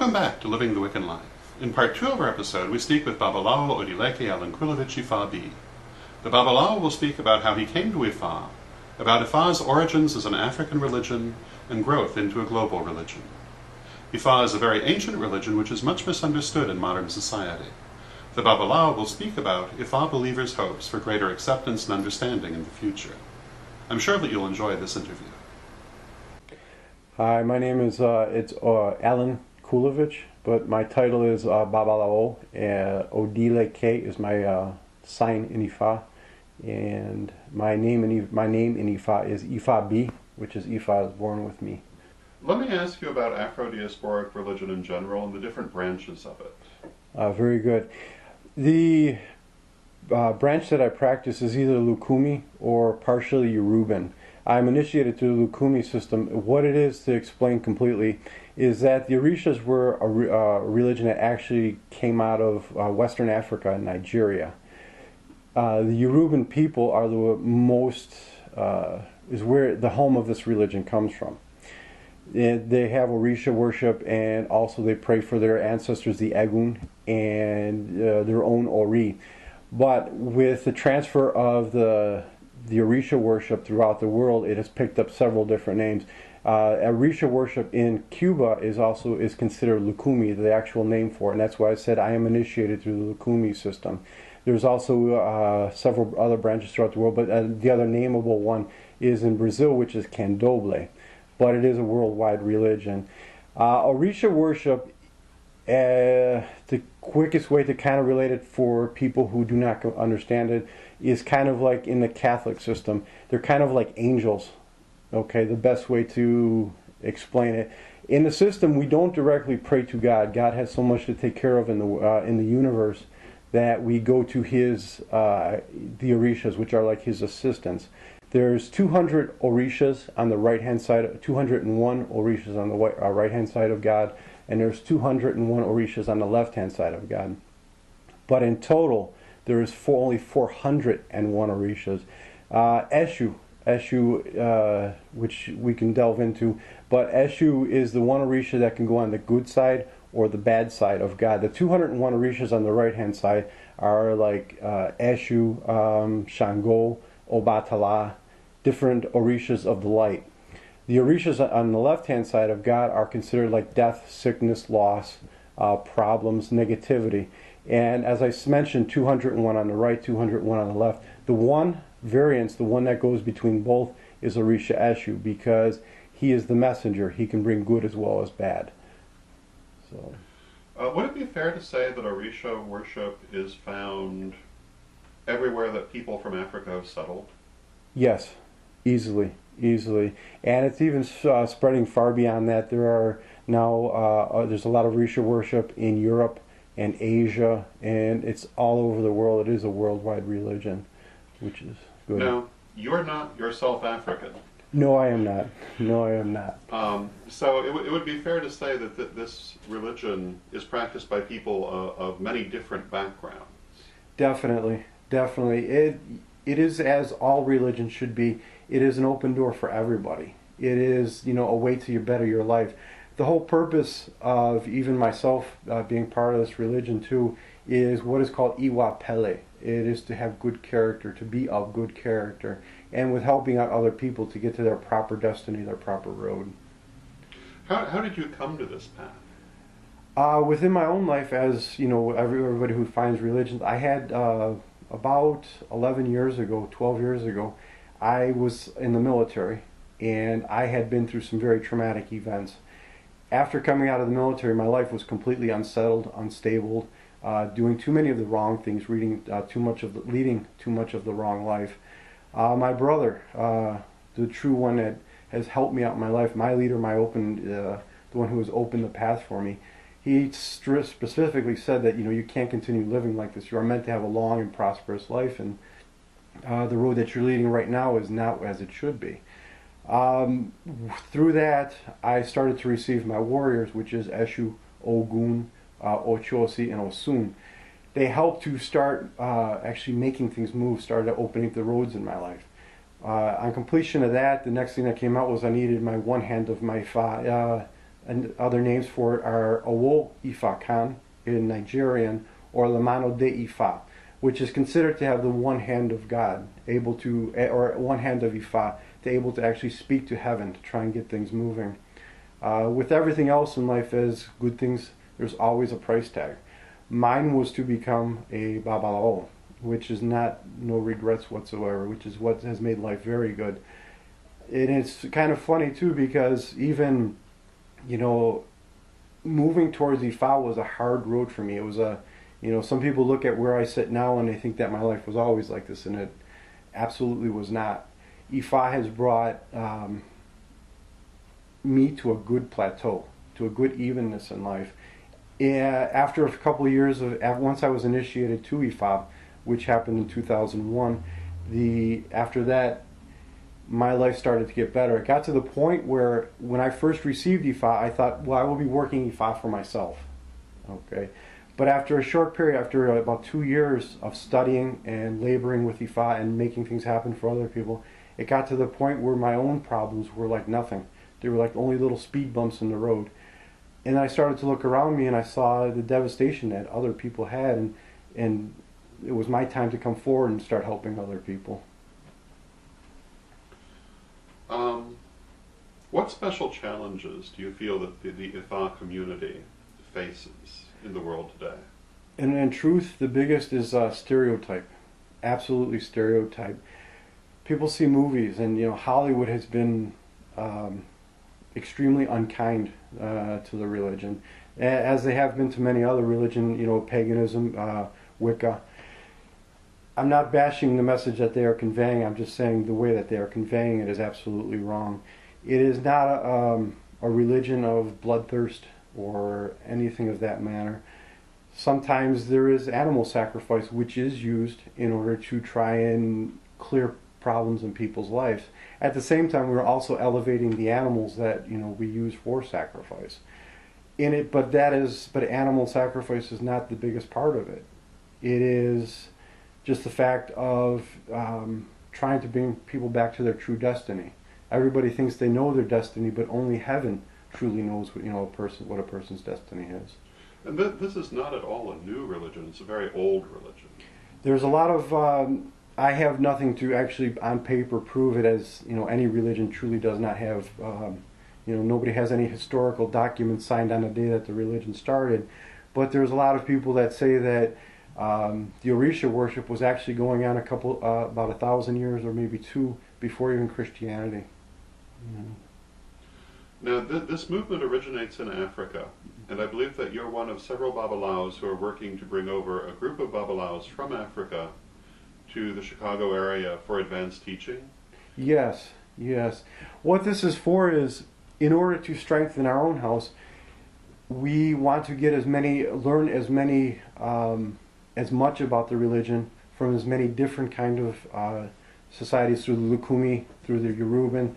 Welcome back to Living The Wiccan Life. In part 2 of our episode, we speak with Babalawo, Odi-Leke, and Kulevich Ifa-Bi. The Babalawo will speak about how he came to Ifa, about Ifa's origins as an African religion, and growth into a global religion. Ifa is a very ancient religion which is much misunderstood in modern society. The Babalawo will speak about Ifa believers' hopes for greater acceptance and understanding in the future. I'm sure that you'll enjoy this interview. Hi, my name is Alan Kulevich, but my title is Babalawo. Odi-Leke is my sign in Ifa, and my name in Ifa is Ifa-Bi, which is Ifa is born with me. Let me ask you about Afro-diasporic religion in general and the different branches of it. Very good. The branch that I practice is either Lukumi or partially Yoruban. I'm initiated through the Lukumi system. What it is, to explain completely, is that the Orishas were a religion that actually came out of Western Africa and Nigeria. The Yoruban people are the most, is where the home of this religion comes from. They have Orisha worship, and also they pray for their ancestors, the Egun, and their own Ori. But with the transfer of the Orisha worship throughout the world, it has picked up several different names. Orisha worship in Cuba is considered Lukumi, the actual name for it, and that's why I said I am initiated through the Lukumi system. There's also several other branches throughout the world, but the other nameable one is in Brazil, which is Candomblé, but it is a worldwide religion. Orisha worship, the quickest way to kind of relate it for people who do not understand it, is kind of like in the Catholic system. They're kind of like angels. Okay, the best way to explain it. In the system, we don't directly pray to God. God has so much to take care of in the universe that we go to his the Orishas, which are like his assistants. There's 200 Orishas on the right-hand side, 201 Orishas on the right-hand side of God, and there's 201 Orishas on the left-hand side of God. But in total, there is only 401 Orishas. Eshu, which we can delve into, but Eshu is the one Orisha that can go on the good side or the bad side of God. The 201 Orishas on the right-hand side are like Eshu, Shango, Obatala, different Orishas of the light. The Orishas on the left-hand side of God are considered like death, sickness, loss, problems, negativity. And as I mentioned, 201 on the right, 201 on the left. The one variance, the one that goes between both, is Orisha Eshu, because he is the messenger. He can bring good as well as bad. So, would it be fair to say that Orisha worship is found everywhere that people from Africa have settled? Yes, easily. And it's even spreading far beyond that. There are now, there's a lot of Orisha worship in Europe and Asia, and it's all over the world. It is a worldwide religion, which is good. Now, you're not yourself African. No, I am not. No, I am not. So it would be fair to say that this religion is practiced by people of many different backgrounds. Definitely. It is, as all religions should be. It is an open door for everybody. It is, a way to better your life. The whole purpose of even myself being part of this religion too is what is called Iwa Pele. It is to have good character, to be of good character, and with helping out other people to get to their proper destiny, their proper road. How did you come to this path? Within my own life, as everybody who finds religions, I had about 12 years ago, I was in the military, and I had been through some very traumatic events. After coming out of the military, my life was completely unsettled, unstable, doing too many of the wrong things, leading too much of the wrong life. My brother, the true one that has helped me out in my life, my leader, the one who has opened the path for me, he specifically said that you can't continue living like this. You are meant to have a long and prosperous life, and the road that you're leading right now is not as it should be. Through that, I started to receive my warriors, which is Eshu, Ogun, Ochosi, and Osun. They helped to start actually making things move, started opening the roads in my life. On completion of that, the next thing that came out was I needed my one hand of my and other names for it are Owo Ifa Khan in Nigerian, or Lamano de Ifa, which is considered to have the one hand of God, able to, or one hand of Ifa, to able to actually speak to heaven to try and get things moving. With everything else in life as good things, there's always a price tag. Mine was to become a Babalawo, which is no regrets whatsoever, which is what has made life very good. And it's kind of funny too, because even, moving towards Ifa was a hard road for me. It was some people look at where I sit now and they think that my life was always like this, and it absolutely was not. Ifa has brought me to a good plateau, to a good evenness in life. After a couple of years once I was initiated to Ifa, which happened in 2001, after that, my life started to get better. It got to the point where when I first received Ifa, I thought, well, I will be working Ifa for myself. Okay. But after a short period, after about 2 years of studying and laboring with Ifa and making things happen for other people, it got to the point where my own problems were like nothing. They were like only little speed bumps in the road. And I started to look around me and I saw the devastation that other people had, and it was my time to come forward and start helping other people. What special challenges do you feel that the Ifa community faces in the world today? And in truth, the biggest is stereotype. Absolutely stereotype. People see movies, and Hollywood has been extremely unkind to the religion, as they have been to many other religions, paganism, Wicca. I'm not bashing the message that they are conveying. I'm just saying the way that they are conveying it is absolutely wrong. It is not a religion of bloodthirst or anything of that manner. Sometimes there is animal sacrifice, which is used in order to try and clear problems in people's lives. At the same time, we're also elevating the animals that we use for sacrifice. But animal sacrifice is not the biggest part of it. It is just the fact of trying to bring people back to their true destiny. Everybody thinks they know their destiny, but only heaven truly knows what a person's destiny is. And this is not at all a new religion. It's a very old religion. There's a lot of I have nothing to actually on paper prove it, as any religion truly does not have. Nobody has any historical documents signed on the day that the religion started. But there's a lot of people that say that the Orisha worship was actually going on about 1,000 years or maybe 2 before even Christianity. Now, this movement originates in Africa, and I believe that you're one of several Babalawos who are working to bring over a group of Babalawos from Africa to the Chicago area for advanced teaching? Yes. What this is for is, in order to strengthen our own house, we want to get learn as much about the religion from as many different kind of societies, through the Lukumi, through the Yoruban,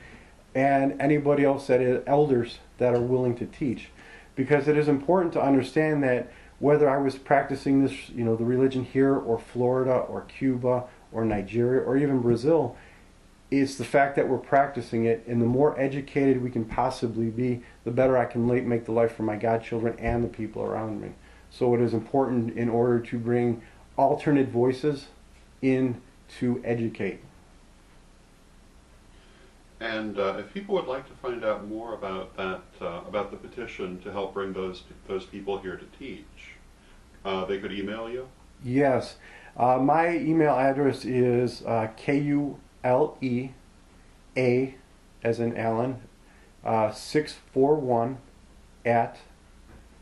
and anybody else that is elders that are willing to teach. Because it is important to understand that whether I was practicing this, the religion here, or Florida, or Cuba, or Nigeria, or even Brazil, it's the fact that we're practicing it, and the more educated we can possibly be, the better I can make the life for my godchildren and the people around me. So it is important, in order to bring alternate voices in, to educate. And if people would like to find out more about that, about the petition to help bring those people here to teach, they could email you? Yes. My email address is Kulea, as in Alan, 641 at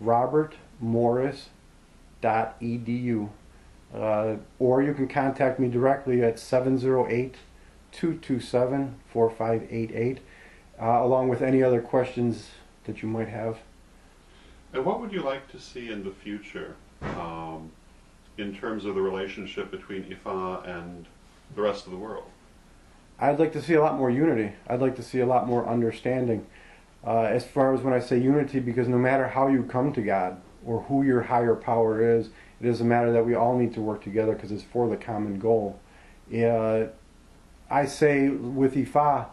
robertmorris.edu. Or you can contact me directly at 708-227-4588, along with any other questions that you might have. And what would you like to see in the future in terms of the relationship between Ifa and the rest of the world? I'd like to see a lot more unity. I'd like to see a lot more understanding. As far as when I say unity, because no matter how you come to God or who your higher power is, it is a matter that we all need to work together, because it's for the common goal. I say with Ifa,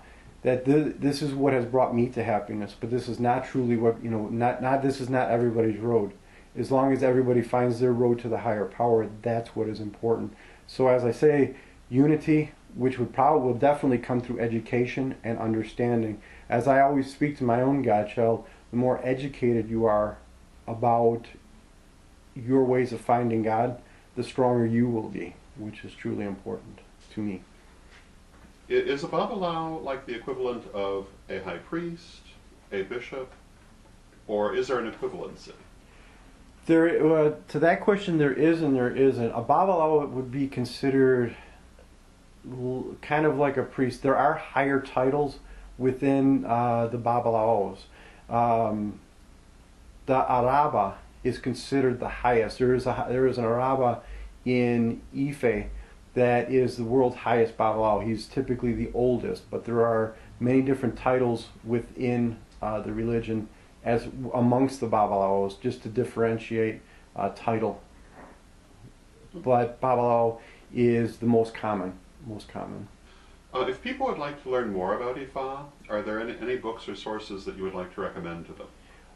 that this is what has brought me to happiness, but this is not truly what, not this is not everybody's road. As long as everybody finds their road to the higher power, that's what is important. So as I say, unity, which will definitely come through education and understanding. As I always speak to my own godchild, the more educated you are about your ways of finding God, the stronger you will be, which is truly important to me. Is a Babalawo like the equivalent of a high priest, a bishop, or is there an equivalency? To that question, there is and there isn't. A Babalawo would be considered kind of like a priest. There are higher titles within the Babalawos. The Araba is considered the highest. There is an Araba in Ifa that is the world's highest Babalawo. He's typically the oldest, but there are many different titles within the religion as amongst the Babalawos, just to differentiate title. But Babalawo is the most common. If people would like to learn more about Ifa, are there any books or sources that you would like to recommend to them?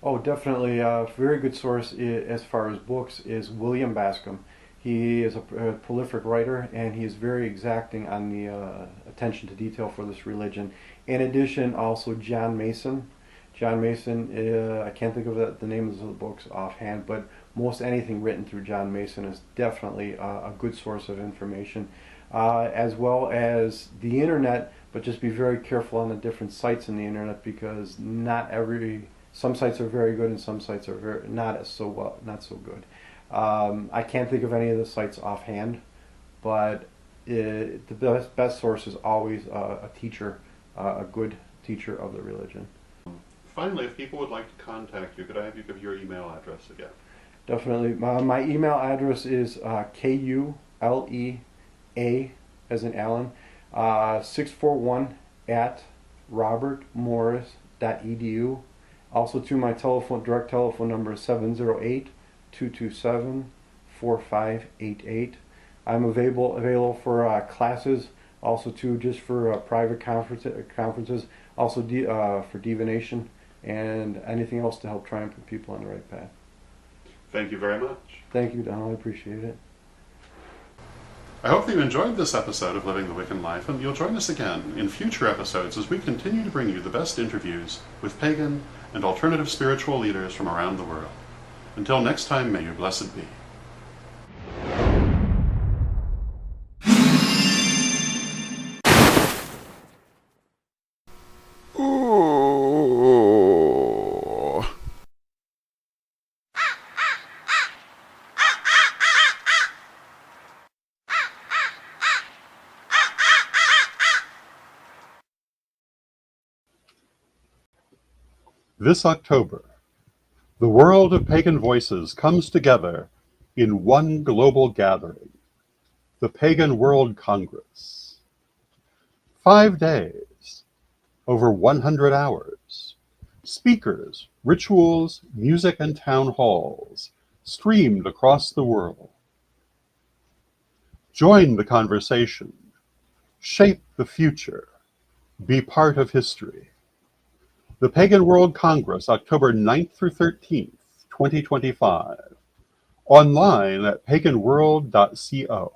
Oh, definitely. A very good source as far as books is William Bascom. He is a prolific writer, and he is very exacting on the attention to detail for this religion. In addition, also John Mason. John Mason, I can't think of the names of the books offhand, but most anything written through John Mason is definitely a good source of information, as well as the internet. But just be very careful on the different sites in the internet, because some sites are very good and some sites are not so good. I can't think of any of the sites offhand, but the best source is always a teacher, a good teacher of the religion. Finally, if people would like to contact you, could I have you give your email address again? Definitely. My email address is KULEA, as in Alan, 641 at robertmorris.edu. Also, to my direct telephone number is 708-227-4588. I'm available for classes, also just for private conferences, also for divination and anything else to help try and put people on the right path. Thank you very much. Thank you, Donald. I appreciate it. I hope that you enjoyed this episode of Living the Wiccan Life, and you'll join us again in future episodes as we continue to bring you the best interviews with pagan and alternative spiritual leaders from around the world. Until next time, may you blessed be. This October, the world of pagan voices comes together in one global gathering, the Pagan World Congress. 5 days, over 100 hours, speakers, rituals, music, and town halls streamed across the world. Join the conversation, shape the future, be part of history. The Pagan World Congress, October 9th through 13th, 2025. Online at paganworld.co.